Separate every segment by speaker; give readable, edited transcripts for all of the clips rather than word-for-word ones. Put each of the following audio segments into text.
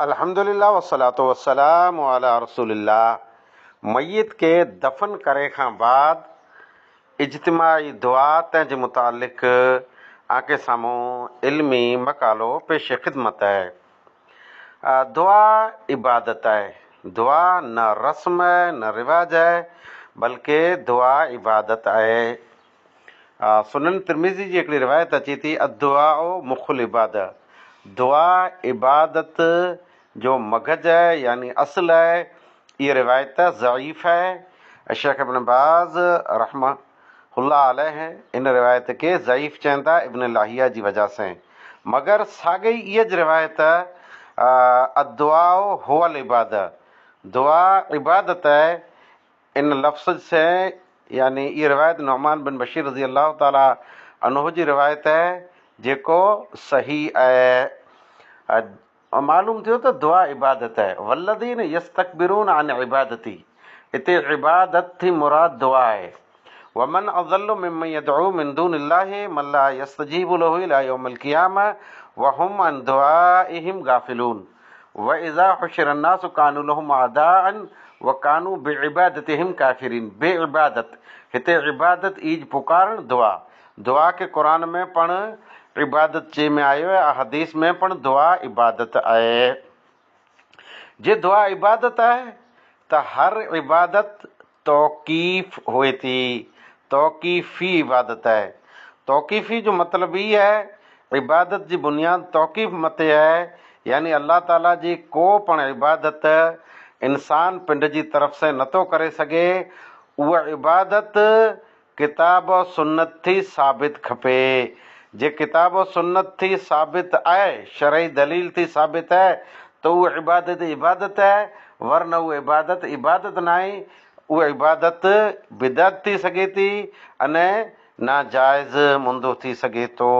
Speaker 1: अल्हम्दुलिल्लाह वस्सलातु वस्सलामु अला रसूलिल्लाह। मय्यत के दफ़न करे खां बाद इज्तिमाई दुआ तंहिंजे मुतालिक़ आके साम्हूं इल्मी मकालो पेश ख़िदमत है। दुआ इबादत है। दुआ न रस्म है न रिवाज है, बल्कि दुआ इबादत है। सुनन तिरमिज़ी जी हिकिड़ी रिवायत अचे थी, अदुआ मुखुल इबादत। दुआ इबादत जो मगज है यानी असल है। ये रिवायत ज़ईफ़ है। शेख इब्न बाज़ रहमतुल्लाह अलैह इन रिवायत के ज़ईफ़ चवनि था इब्न लाहिया जी वजह से। मगर साॻई इहा ज रिवायत अदुआ हुवल इबादत, दुआ इबादत है, इन लफ़्ज़ से यानी ये रिवायत नुअमान बिन बशीर रज़ी अल्लाह ताला अन्हु जी रिवायत है जेको सही है। मालूम थियो त दुआ इबादत है। वल्लज़ीन यस्तकबिरून अन इबादती, हिते इबादत थी मुराद दुआ है। वमन अज़ल्लु मिम्मन यदउ मिन दूनिल्लाहि मन ला यस्तजीबु लहु इला यौमिल क़ियामह वहुम अन दुआइहिम गाफ़िलून व इज़ा हुशिर अन्नासु कानू लहुम अदाअन व कानू बिइबादतिहिम काफ़िरीन। बेइबादत हिते इबादत ईज पुकारण दुआ। दुआ के कुरान में पण इबादत जे में आयो है, हदीस में पण दुआ इबादत है। जे दुआ इबादत है त हर इबादत तौक़ीफ़ हुए थी। तौक़ीफ़ी इबादत है। तौक़ीफ़ी जो मतलब ये है इबादत जी बुनियाद तौक़ीफ़ मते है, यानी अल्लाह ताला जी को पण इबादत इंसान पिंड जी तरफ़ से नथो करे सघे। उहा इबादत किताब सुन्नत थी साबित खपे। जे किताब सुन्नत थी साबित आहे, शरई दलील थी साबित है, तो उहा इबादत इबादत है। वरन उहा इबादत इबादत न आहे। उहा इबादत बिदअत थी सघे थी अने नाजाइज़ मुंदो थी सघे थो।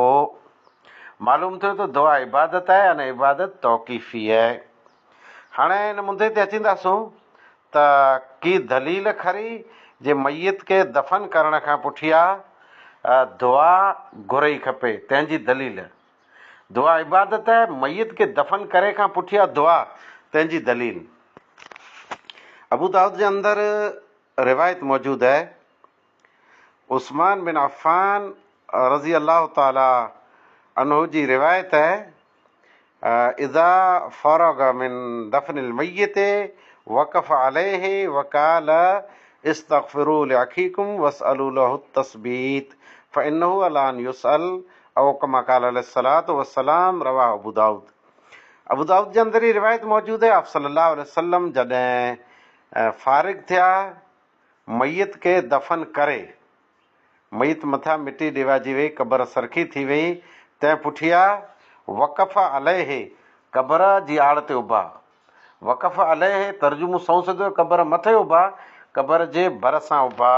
Speaker 1: मालूम थियो त दुआ इबादत है अने इबादत तौक़ीफ़ी है। हाणे हिन मुंदे ते अचींदासूं त की दलील खरी जे मय्यत के दफ़न करण खां पुठियां दुआ घुरई खपे, तंहिंजी दलील। दुआ इबादत है, मय्यत के दफ़न करे खां पुठियां दुआ, तंहिंजी दलील। अबू दाऊद जे अंदर रिवायत मौजूद है, उस्मान बिन अफ़ान रज़ी अल्लाह ताला अन्हु जी रिवायत है, इज़ा फ़रग़ मिन दफ़निल मय्यत वक़फ़ अलैहि वक़ाल इस्तग़फ़िरू लिअख़ीकुम वस्अलू लहु तस्बीत फ़इन्नहु अला अन युसअल औ कमा क़ाल अलैहिस्सलातु वस्सलाम। रवाह अबू दाऊद। अबू दाऊद जे अंदर ही रिवायत मौजूद है, आप सल्लल्लाहु अलैहि वसल्लम जॾहिं फ़ारिग़ थिया मय्यत के दफ़न करे, मय्यत मथां मिटी ॾिवाजी वई, क़बर सरखी थी वई, तंहिं पुठियां वक़फ़ अलैहि क़बर जी आड़ ते उभा। वक़फ़ अलैहि तर्जुमो सौ सिधो क़बर मथे उभा, क़बर जे भरिसां उभा।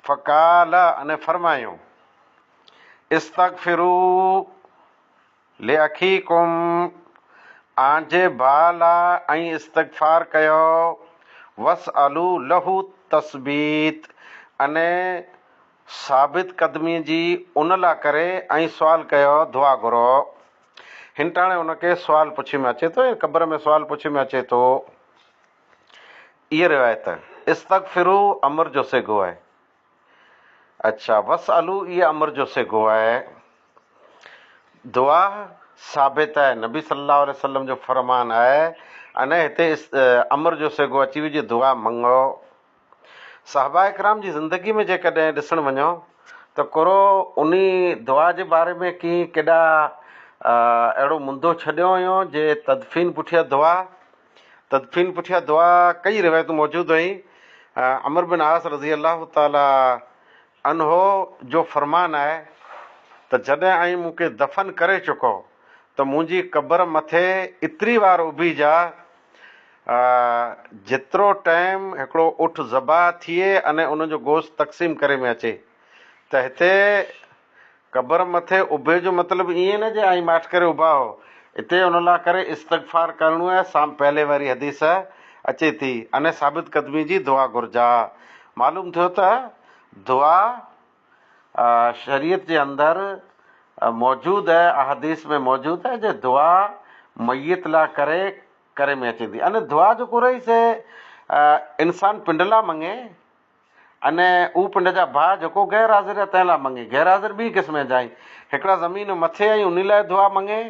Speaker 1: फ़क़ाल अने फरमायो इस्तग़फ़िरू लिअख़ीकुम, आंजे भाउ लाइ ऐं इस्तग़फ़ार कयो। वस्अलू लहू तस्बीत, अने साबित क़दमी जी उन लाइ करे ऐं सुवाल कयो, दुआ घुरो। हिन टाणे उनखे सुवाल पुछी में अचे थो, क़बर में सुवाल पुछी में अचे थो। इहा रिवायत इस्तग़फ़िरू अमर जो सिगो आहे। अच्छा, वस्अलू इहा अमर जो सिगो आहे। दुआ साबित है, नबी सल्लल्लाहु अलैहि वसल्लम जो फरमान आहे, अने हिते अमर जो सिगो अची वियो, दुआ मंगो। सहाबा इकराम जी ज़िंदगी में जेकॾहिं ॾिसणु वञो त कोरो उन दुआ जे बारे में की केॾा अहिड़ो मुंदो छॾियो हुयो जे तदफ़ीन पुठियां दुआ, तदफ़ीन पुठियां दुआ कई रिवायतूं मौजूदु हुई। अमर बिन आस रज़ी अल्लाह ताला अन्हो जो फरमान आहे त जॾहिं ऐं मूंखे दफ़न करे चुको त मुंहिंजी क़बर मथे एतिरी वार उभी जा जेतिरो टाइम हिकिड़ो उठ ज़बा थिए अने उनजो गोश्त तक़सीम करे में अचे। त हिते क़बर मथे उभे जो मतिलबु ईअं न जे ऐं माठ करे उभा हो, हिते उन लाइ करे इस्तग़फ़ार करिणो आहे। पहले वारी हदीस अचे थी, अने साबित क़दमी जी दुआ घुरिजा। मालूम थियो त दुआ शरीयत जे अंदर मौजूद है, अहदीस में मौजूद है जे दुआ मय्यत लाइ करे में अचे थी। अने दुआ जेको रही से इंसान पिंड लाइ मंगे, अने ऊ पिंड जा भाउ जेको गैर हाज़िर आहे तंहिं लाइ मंगे। गैर हाज़िर ॿी क़िस्म जा आहिनि, हिकिड़ा ज़मीन मथे आई उन लाइ दुआ मंगे,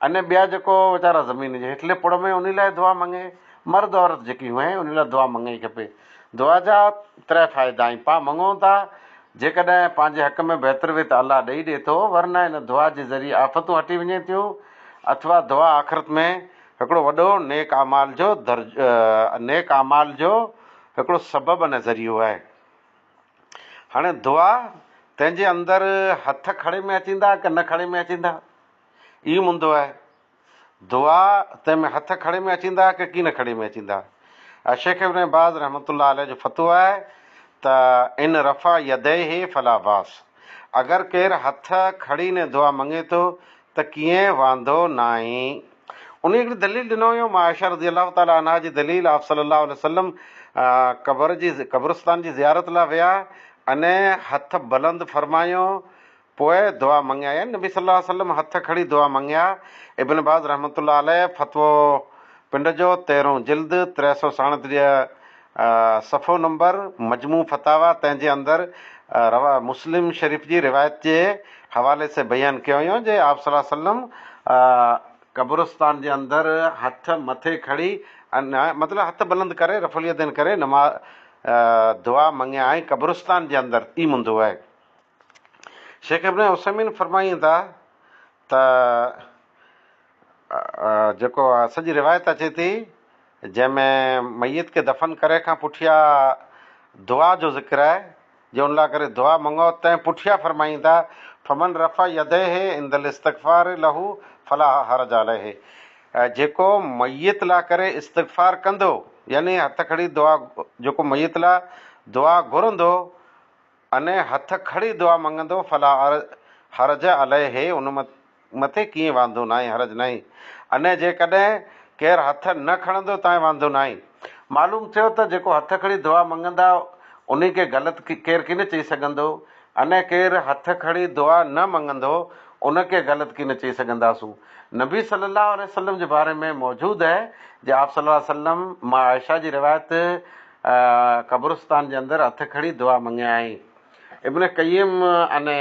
Speaker 1: अने ॿिया जेको वीचारा ज़मीन जे हेठले पुड़ में उन लाइ दुआ मंगे। मर्द औरत जेकी हुए उन लाइ दुआ मंगे खपे। दुआ जा 3 फ़ाइदा आहिनि। पाण मंगूं था, जेकॾहिं पंहिंजे हक़ में बहितर वे त अलाह ॾेई ॾिए थो, वरना इन दुआ जे ज़रिए आफ़तूं हटी वञे थियूं, अथवा दुआ आख़िरत में हिकिड़ो वॾो नेक आमाल जो हिकिड़ो सबबु अने ज़रियो आहे। हाणे दुआ तंहिंजे अंदरि हथ खड़े में अचींदा की न खड़े में अचींदा, इहो मुंदो आहे। दुआ तंहिं में हथ खड़े में अचींदा की न खड़े में अचींदा। शेख इब्न बाज़ रहमतुल्लाह अलैह जो फतवा आहे त इन रफ़ा यदैहि फला बास, अगरि केरु हथ खड़ी ने दुआ मंगे थो त कीअं वांदो न आहे। उन हिकिड़ी दलील ॾिनो हुयो, मां आयशा रज़ी अलाह ताला अन्हा जी दलील, आप सल्लल्लाहु अलैहि वसल्लम कब्रिस्तान जी ज़ियारत लाइ विया, अने हथ बुलंद फरमायो, पोइ दुआ मंगिया आहिनि। नबी सल्लल्लाहु अलैहि वसल्लम हथ खड़ी दुआ मंगिया। इब्न बाज़ रहमतुल्लाह अलैह फतवो पिंड जो 13 जिल्द 337 सफ़ो नंबर मजमू फतावा, तंहिंजे अंदरि रवा मुस्लिम शरीफ़ जी रिवायत जे हवाले से बयानु कयो हुयो जे आप सल्लल्लाहु अलैहि वसल्लम कब्रिस्तान जे अंदरि हथ मथे खड़ी, मतिलबु हथ बुलंद करे रफ़ुल यदैन करे दुआ मंगिया ऐं कब्रिस्तान जे अंदरि। ई मुंदो आहे। शेख इब्न उसैमीन फरमाईनि था त जेको सॼी रिवायत अचे थी जंहिंमें मय्यत खे दफ़न करे खां पुठियां दुआ जो ज़िक्र आहे, जो उन लाइ करे दुआ मंगो, तंहिं पुठियां फरमाईनि था फमन रफ़ा यदैहि इंदल इस्तग़फ़ार लहू फला हरज अलैहि, जेको मय्यत लाइ करे इस्तग़फ़ार कंदो, यानी हथ खड़ी दुआ, जेको मय्यत लाइ दुआ घुरंदो अने हथ खड़ी दुआ मंगंदो, फला हरज अलैहि, उन मथे कीअं वांदो न आहे, हरज न आहे। अने जेकॾहिं केरु हथ न खणंदो तव्हां वांदो न आहे। मालूम थियो त जेको हथ खड़ी दुआ मंगंदा उन खे ग़लति केरु कीन चई सघंदो, अने केरु हथ खड़ी दुआ न मंगंदो उनखे ग़लति कीन चई सघंदासूं। नबी सल्लल्लाहु अलैहि वसल्लम जे बारे में मौजूदु आहे जे आप सल्लल्लाहु अलैहि वसल्लम, मां आयशा जी रिवायत, कब्रिस्तान जे अंदरि हथ खड़ी दुआ मंगिया आई। इब्न क़य्यिम अने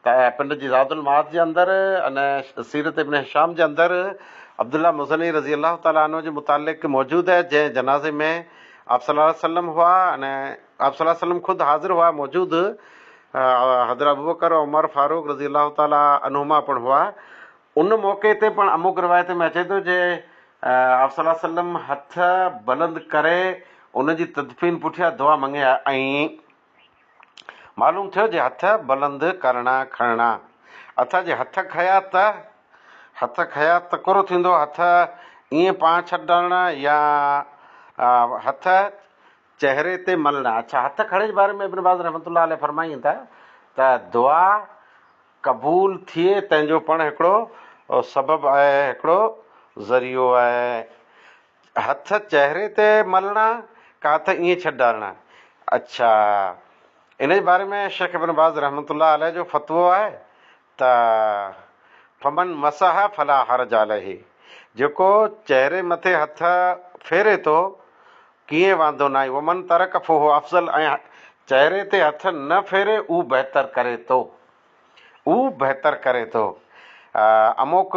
Speaker 1: पिंड जी ज़ादुल माद जे अंदरि अने सीरत इब्न हिशाम जे अंदरि अब्दुल्ला मुज़नी रज़ी अल्लाह ताला अन्हु जे मुतालिक़ मौजूदु है, जंहिं जनाज़े में आप सल्लल्लाहु अलैहि वसल्लम हुआ अने आप सल्लल्लाहु अलैहि वसल्लम ख़ुदि हाज़िर हुआ, मौजूदु हज़रत अबू बकर उमर फारूक रज़ी अल्लाह ताला अन्हुमा पण हुआ। उन मौक़े ते पण अमुक रिवायत में अचे थो जे आप सल्लल्लाहु अलैहि वसल्लम हथ बुलंद करे उन जी तदफ़ीन पुठियां दुआ मंगिया ऐं मालूम थियो जे हथ बुलंद करणा खणणा। अथा जे हथ खया त कुरो थींदो, हथ ईअं पाण छॾणा या हथ चहिरे ते मलणा। अच्छा, हथ खड़े जे बारे में इब्न बाज़ रहमतुल्लाह अलैह फरमाईनि था त दुआ क़बूल थिए तंहिंजो पण हिकिड़ो सबबु आहे, हिकिड़ो ज़रियो आहे। हथ चहिरे ते मलणा का हथ ईअं छॾारणा। अच्छा, इन जे बारे में शेख इब्न बाज़ रहमतुल्लाह अलैह जो फतवो आहे त फमन मसह फला हरज अलैहि, जेको चहिरे मथे हथ फेरे थो कीअं वांदो न आहे। वमन तरक फहो अफ़ज़ल, ऐं चहिरे ते हथ न फेरे उहो बहितर करे थो, उहो बहितर करे थो। अमुक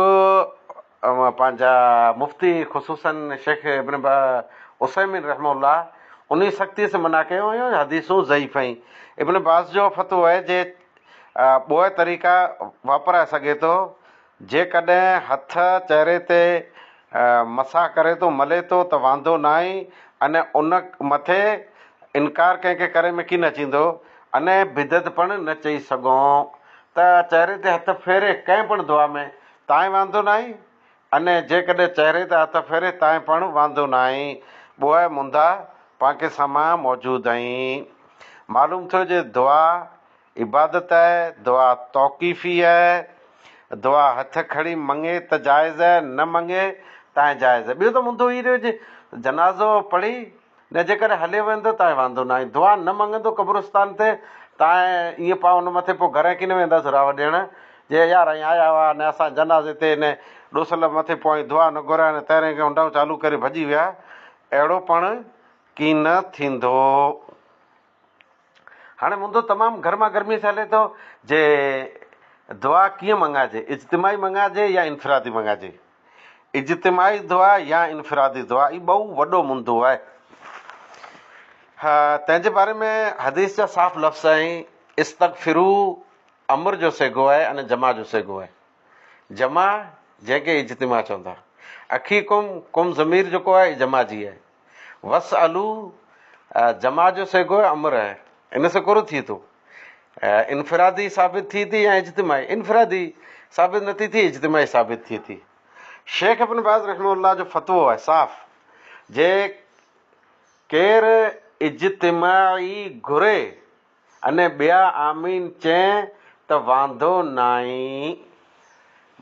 Speaker 1: पंहिंजा मुफ़्ती ख़ुसूसन शेख इब्न उसैमीन रहमहुल्लाह उन सख़्तीअ से मना कयो हुयो हदीसूं ज़ईफ़ आहिनि। इब्न बाज़ जो फतवो आहे जे ॿ तरीक़ा वापराए सघे थो, जेकॾहिं हथ चहिरे ते मसा करे थो मले थो त वांदो न आहे, अने उन मथे इनकार कंहिंखे करे में कीन अचींदो, अने बिदत पण न चई सघूं त चहिरे ते हथ फेरे कंहिं पण दुआ में तव्हां वांदो न आहे, अने जेकॾहिं चहिरे ते हथ फेरे तव्हां पण वांदो न आहे। ॿ मुंदा पांखे साम्हूं मौजूदु आहिनि। मालूम थियो जे दुआ इबादत आहे, दुआ तौक़ीफ़ी आहे, दुआ हथ खड़ी मंगे त जाइज़ आहे, न मंगे तव्हां जाइज़ आहे। ॿियो त मुंदो ई रहियो जे जनाज़ो पढ़ी न जेकॾहिं हले वेंदो तव्हां वांदो न आहे, दुआ न मंगंदो कब्रिस्तान ते तव्हां ईअं पाण उन मथे पोइ घर कीन वेंदासीं राव ॾियणु जे यार ऐं आया हुआ न असां जनाज़े ते न ॾोसल मथे पोइ दुआ न घुराए तैरे खे हुंडाऊं चालू करे भॼी विया, अहिड़ो पण की न थींदो। हाणे मुंहिंजो तमामु गर्मा गर्मी सां हले थो जे दुआ कीअं मंगाइजे, इज्तिमाही मंगाइजे या इनफरादी मंगाइजे। इज्तिमाही दुआ या इनफरादी दुआ, ई ॿऊ वॾो मुंदो आहे। हा, तंहिंजे बारे में हदीस जा साफ़ लफ़्ज़ आहिनि, इस्तग़फिरू अमर जो सेगो आहे अने जमा जो सेगो आहे। जमा जंहिंखे इज्तिमा चवंदा, अखीकुम कुम ज़मीर जेको आहे जमा जी आहे, वस अलू जमा जो सेगो आहे, अमर आहे, इन से कुरो थिए थो। इनफरादी साबित थी थी या इज्तिमाही, इनफरादी साबित नथी थी, इज्तिमाही साबित थिए थी। शेख इब्न बाज़ रहमहुल्लाह जो फतवो आहे साफ़, जे केरु इज्तिमाही घुरे अने ॿिया आमीन चए त वांदो नाहे।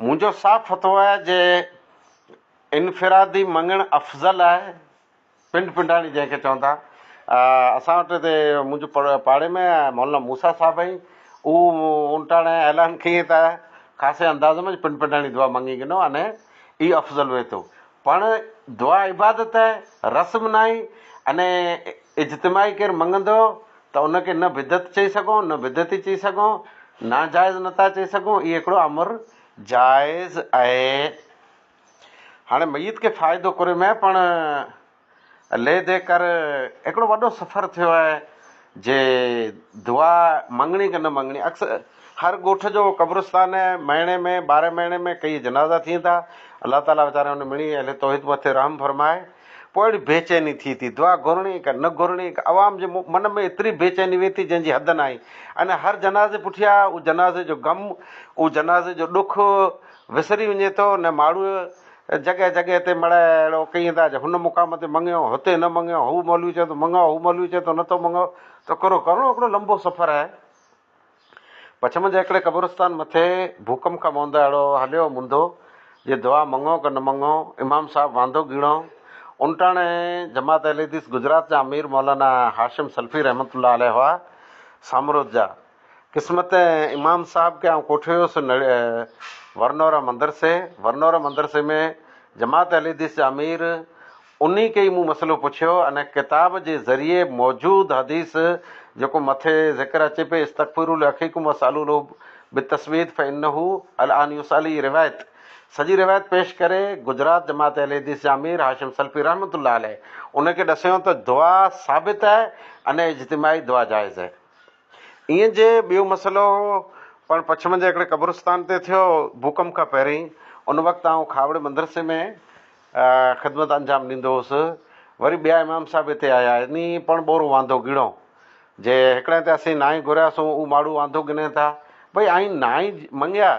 Speaker 1: मुंहिंजो साफ़ फतवो आहे जे इनफरादी मंगणु अफ़ज़ल आहे, पिंड पिंडाणी जंहिंखे चवंदा। असां वटि हिते मुंहिंजो पाड़े में मौलाना मूसा साहिबु आहिनि, उहो उनटाणे ऐलान कई त ख़ासि अंदाज़ में पिंड पिंडाणी दुआ मंगी गिनो अने ई अफ़ज़ल वे थो। पण दुआ इबादत आहे, रस्म न आहे। अने इज्तिमाही केरु मंगंदो त उनखे न बिदत चई सघूं, न बिदती चई सघूं, नाजाइज़ नथा चई सघूं, इहो हिकिड़ो अमर जाइज़ आहे। हाणे मय्यत खे फ़ाइदो करे में पण ले दे कर हिकिड़ो वॾो सफ़र थियो आहे जे दुआ मंगणी की न मंगणी। अक्सर हर ॻोठ जो क़ब्रस्तान आहे, महीने में 12 महीने में कई जनाज़ा थियनि था। अलाह ताला वीचारे हुन मिणी हले तौहीद मथे रहम फरमाए। पोइ अहिड़ी बेचैनी थी थी दुआ घुरणी का न घुरणी, अवाम जे मन में एतिरी बेचैनी वेठी जंहिंजी हद न आई। अने हर जनाज़े पुठियां उहो जनाज़े जो ग़म, उहो जनाज़े जो ॾुखु विसरी वञे थो। न माण्हू जॻह जॻह ते मड़ाए अहिड़ो कई था, हुन मुक़ाम ते मंगियो, हुते न मंगियो, हू मौलवी चए थो मंगाओ, हू मौलवी चए थो नथो मंगाओ, त करिणो हिकिड़ो लंबो सफ़र आहे। पछम जे हिकिड़े क़ब्रस्तान मथे भूकंप खां मुंदि अहिड़ो हलियो मुंदो जे दुआ मंगो की न मंगो। इमाम साहिबु वांदो गिणो। उनटाणे जमात अहले हदीस गुजरात जा अमीर मौलाना हाशिम सल्फी रहमतुल्लाह अलैह हुआ, सामरोद जा। क़िस्मत इमाम साहब के आउं कोठे हुयुसि वरनौरा मदरसे। वरनौरा मदरसे में जमात अहले हदीस जा अमीर, उन्ही के ई मूं मसइलो पुछियो अने किताब जे ज़रिए मौजूदु हदीस जेको मथे ज़िक्र अचे पे इस्तग़फिरू लिअख़ीकुम वसअलूहु बितस्वीद फ़इन्नहु अलआन युसअली रिवायत, सॼी रिवायत पेश करे गुजरात जमात अहले हदीस जा अमीर हाशिम सल्फी रहमतुल्लाह अलैह उनखे ॾसियो त दुआ साबित आहे अने इज्तिमाही दुआ जाइज़ आहे। ईअं जे ॿियो मसइलो पण पछम जे हिकिड़े क़ब्रस्तान ते थियो भूकंप खां पहिरीं। उन वक़्तु आउं खावड़े मदरसे में ख़िदमत अंजाम ॾींदो हुउसि। वरी ॿिया इमाम साहिब हिते आया, इन पण ॿोरो वांदो गिणो जे हिकिड़े ते असीं नाई घुरियासीं, उहो माण्हू वांदो गिने था भई आई नाई मंगिया,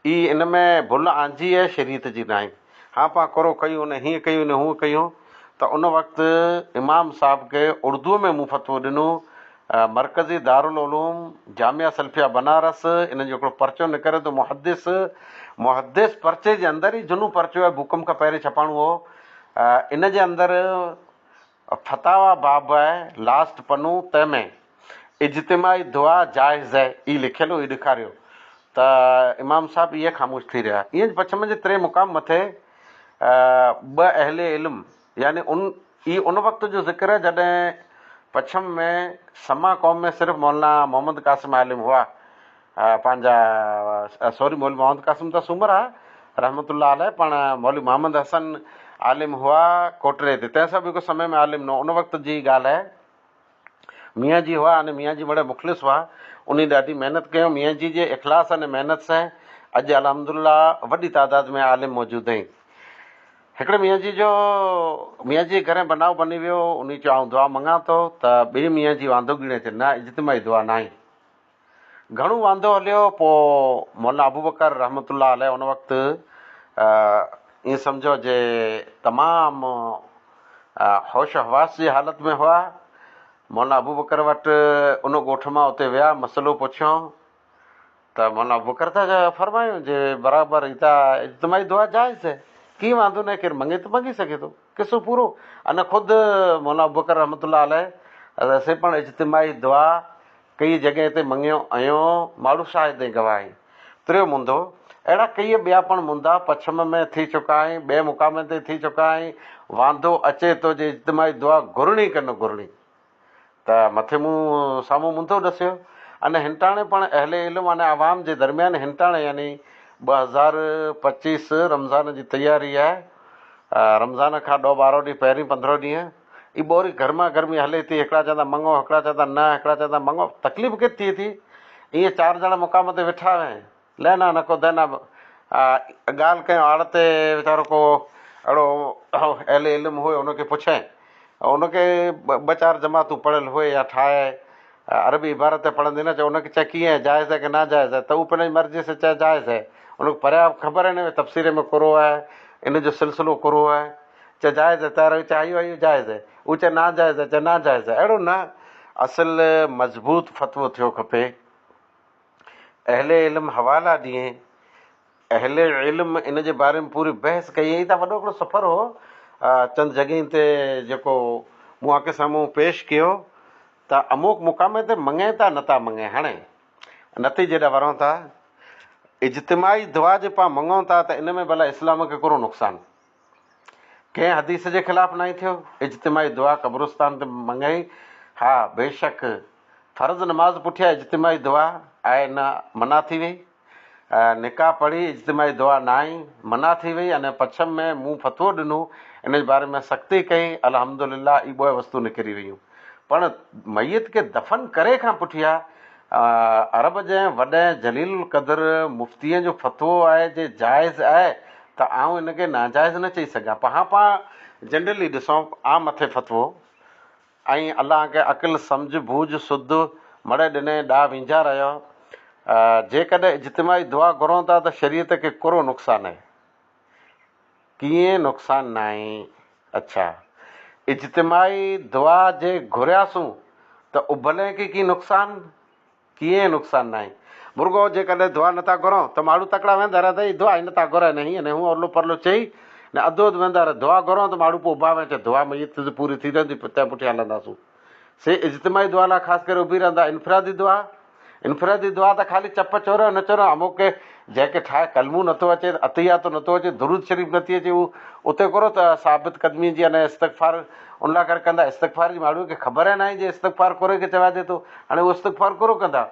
Speaker 1: ई इन में भुल आंजी आहे, शरीयत जी न आहे। हा पाण करो कयूं न हीअं कयूं न हूअं कयूं। त उन वक़्तु इमाम साहिब खे उर्दूअ में मूं फतवो ॾिनो। मरकज़ी दारुल उलूम जामिया सल्फिया बनारस, इन जो हिकिड़ो परचो निकिरे थो मुहदिस परचे जे अंदरि ई जुनू परचो आहे, भूकंप खां पहिरीं छपाणो हो। इन जे अंदरि फतावा बाब आहे, लास्ट पन्नो, तंहिंमें इज्तिमाही दुआ जाइज़ आहे ई लिखियलु हुई, ॾेखारियो त इमाम साहिबु इहे ख़ामोश थी रहिया। ईअं पछम जे 3 मुक़ाम मथे 2 अहले इल्म, यानी उन वक़्त जो ज़िक्र आहे जॾहिं पछम में समा क़ौम में सिर्फ़ु मौलाना मोहम्मद क़ासिम आलिम हुआ। पंहिंजा सॉरी मौलवी मोहम्मद क़ासिम त सूमर आहे रहमतुल्लाह अलैह, पाण मौलवी मोहम्मद हसन आलिम हुआ कोटरे ते, तंहिंसां बि हिकु समय में आलिम न। उन वक़्त जी ॻाल्हि आहे। मियाँ जी हुआ अने मियाँ जी बड़े मुख़लिस हुआ, उन ॾाढी महिनत कयो। मियाँ जी जे इख़लास अने महिनत सां अॼु अल्हम्दुलिल्लाह वॾी तादाद में आलिम मौजूदु आहिनि। हिकिड़े मियाँ जी घर बनाव बनी वियो। उन चयो आउं दुआ मंगा थो त ॿिए मियाँ जी वांदो गिणे अचे, न इज्तिमाही दुआ न आहे। घणो वांदो हलियो। पोइ मौलाना अबू बकर रहमतुल्लाह अलैह उन वक़्तु ईअं सम्झो जे तमामु होश हवास जी हालत में हुआ। मौलाना अबू बकर वटि उन ॻोठ मां उते विया, मसइलो पुछियो त मौलाना अबू बकर था फरमायूं जे बराबरि हितां इज्तिमाही दुआ जाइज़ आहे, कीअं वांदो न, केरु मंगे त मंगी सघे थो, किसो पूरो। अने ख़ुदि मौलाना अबू बकर रहमतुल्लाह अलैह असीं पण इज्तिमाही दुआ कई जॻह ते मंगियो आहियूं, माण्हू शाहिद ऐं गवाह। 3 मुंदो अहिड़ा कई ॿिया पण मुंदा पछम में थी चुका आहिनि, ॿिए मुक़ाम ते थी चुका आहिनि। वांदो अचे थो जे इज्तिमाही दुआ घुरणी की न घुरणी, त मथे मूं साम्हूं मुंदो ॾसियो। अने हिनटाणे पण अहले इल्म अने आवाम जे दरमियान हिनटाणे यानी 2025 रमज़ान जी तयारी आहे। रमज़ान खां 10-12 ॾींहं पहिरीं 15 ॾींहं ई ॿोरी गर्मा गर्मी हले थी। हिकिड़ा चवंदा मङो, हिकिड़ा चवंदा न, हिकिड़ा चवंदा मङो। तकलीफ़ किथे थिए थी? ईअं 4 ॼणा मुक़ाम ते वेठा आहिनि, लहना न को देना, ॻाल्हि कयूं आड़ ते वीचारो को अहिड़ो अहले इल्म हुयो, उनखे पुछाएं, उनखे 2-4 जमातूं पढ़ियल हुए या ठाहे अरबी इबारत पढ़ंदी न, चओ उनखे चए कीअं आहे, जाइज़ आहे की ना जाइज़ आहे, त उहो पंहिंजी मर्ज़ी सां चए जाइज़ आहे। उनखे परियां ख़बर आहे न तफ़सीर में कुरो आहे, इन जो सिलसिलो कुरो आहे, चए जाइज़ आहे, तयार चए आयो जाइज़ आहे, उहो चए ना जाइज़ आहे, चए ना जाइज़ आहे। अहिड़ो न, असल मज़बूत फ़तवो थियो खपे। अहले इल्म हवाला ॾिए, अहले इल्म इन जे बारे में पूरी बहस कई। ईअं त वॾो हिकिड़ो सफ़र हो चंद जॻहियुनि ते जेको मूं आके साम्हूं पेश कयो, त अमुक मुक़ामे ते मङे था नथा मङे। हाणे नतीजे ॾांहुं वञूं था, इज्तिमाही दुआ जे पाण मङूं था त इन में भला इस्लाम खे कहिड़ो नुक़सानु? कंहिं हदीस जे ख़िलाफ़ु न थियो इज्तिमाही दुआ क़ब्रिस्तान ते मङई? हा बेशक, फ़र्ज़ नमाज़ पुठियां इज्तिमाही दुआ आहे न, मना थी वई। निकाह पढ़ी इज्तिमाही दुआ न आई, मना थी वई। अने पछम में मूं फ़तवो ॾिनो, इन जे बारे में सख़्ती कई, अल्हम्दुलिल्लाह ई ॿ वस्तू निकिरी वियूं। पण मयत खे दफ़न करे खां पुठियां अरब जे वॾे जलील क़दर मुफ़्तीअ जो फ़तवो आहे जे जाइज़ आहे, त आउं इनखे नाजाइज़ न चई सघां। पाण जनरली ॾिसूं आम मथे फ़तवो, ऐं अलाह खे अक़ुलु सम्झ बूझ सुध मड़े ॾिने ॾा विंझा रहियो। जेकॾहिं इज्तिमाही दुआ घुरूं था त शरीयत खे कहिड़ो नुक़सानु आहे? कीअं नुक़सानु न आहे? अच्छा, इज्तिमाही दुआ जे घुरियासूं त उबले खे की नुक़सानु? कीअं नुक़सानु न आहे? मुर्गो जेकॾहिं दुआ नथा घुरूं त माण्हू तकिड़ा वेंदा रहे त दुआ ई नथा घुराए, न हीअं न हूअं अरलो परलो चई न अधु अधु वेंदा रहे। दुआ घुरूं त माण्हू पोइ उभा वेंदे दुआ मयत पूरी थी वेंदी, तंहिं पुठियां हलंदासूं। से इज्तिमाही दुआ लाइ ख़ासि करे उभी रहंदा। इनफरादी दुआ, इनफरादी दुआ त ख़ाली चप चोरो न चोरो, अमुक खे जंहिंखे ठाहे कलमू नथो अचे, अतियातो नथो अचे, दुरूद शरीफ़ नथी अचे, उहो उते करो त साबित क़दमी जी अने इस्तग़फ़ार उन लाइ करे कंदा। इस्तग़फ़ार जी माण्हू खे ख़बर आहे न आहे जे इस्तग़फ़ार करे खे चवाइजे थो, हाणे उहो इस्तग़फ़ार करो कंदा।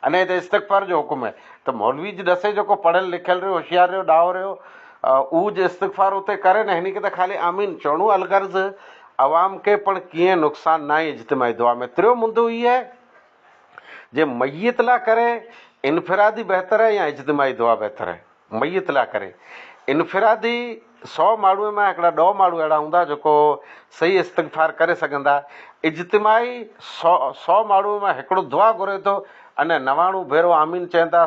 Speaker 1: अने हिते इस्तग़फ़ार जो हुकुम आहे त मौलवी जी ॾसे जेको पढ़ियल लिखियल रहियो, होशियार रहियो, ॾाहो रहियो, उहो जे इस्तग़फ़ार उते करे न, हिन खे त ख़ाली आमीन चवणो। अलगर्ज़ अवाम खे पण कीअं नुक़सानु न आहे इज्तिमाही दुआ में। टियों मुंदो ई आहे जे मयत लाइ करे इनफरादी बहितर आहे या इज्तिमाही दुआ बहितर आहे? मयत लाइ करे इनफरादी 100 माण्हूअ में हिकिड़ा 2 माण्हू अहिड़ा हूंदा जेको सही इस्तग़फ़ार करे सघंदा। इज्तिमाही 100 माण्हूअ में हिकिड़ो दुआ घुरे थो, अने 99 भेरो आमीन चवनि था,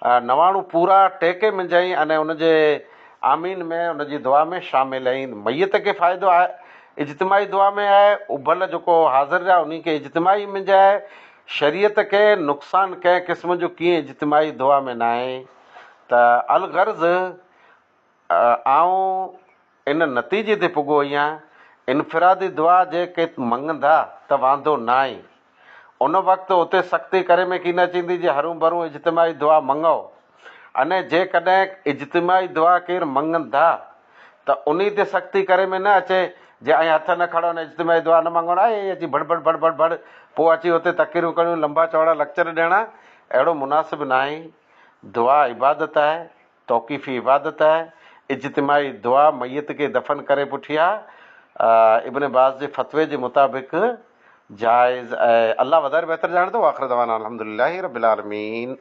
Speaker 1: 99 पूरा टेके मिंजाई अने उनजे आमीन में उनजी दुआ में शामिल आहिनि। मयत खे फ़ाइदो आहे इज्तिमाही दुआ में आहे, उभल जेको हाज़िर आहे उन खे इज्तिमाही मिंजाए। शरीयत खे नुक़सानु कंहिं क़िस्म जो कीअं इज्तिमाही दुआ में न आहे। त अलगर्ज़ आऊं इन नतीजे ते पुॻो आहियां, इनफरादी दुआ जेके मङंदा त वांदो न आहे। उन वक़्तु उते सख़्ती करे में की न चईंदी जे हरूं भरूं इज्तिमाही दुआ मङो। अने जेकॾहिं इज्तिमाही दुआ केरु मङंदा त उन ते सख़्ती करे में न अचे जे ऐं हथ न खणो न इज्तिमाही दुआ न मङो, ऐं अची बड़ बड़ बड़ बड़ बड़ पोइ अची हुते तक़रीरूं करियूं, लंबा चौड़ा लेक्चर ॾियणा, अहिड़ो मुनासिबु न आहे। दुआ इबादत आहे, तौक़ीफ़ी इबादत आहे। इज्तिमाही दुआ मयत खे दफ़न करे पुठियां इब्न बाज़ जे फ़तवे जे मुताबिक़ जाइज़ आहे। अल्लाह वधारे बहितर ॼाणंदो। आख़िर दवाना अल्हम्दुलिल्लाहि रब्बिल आलमीन।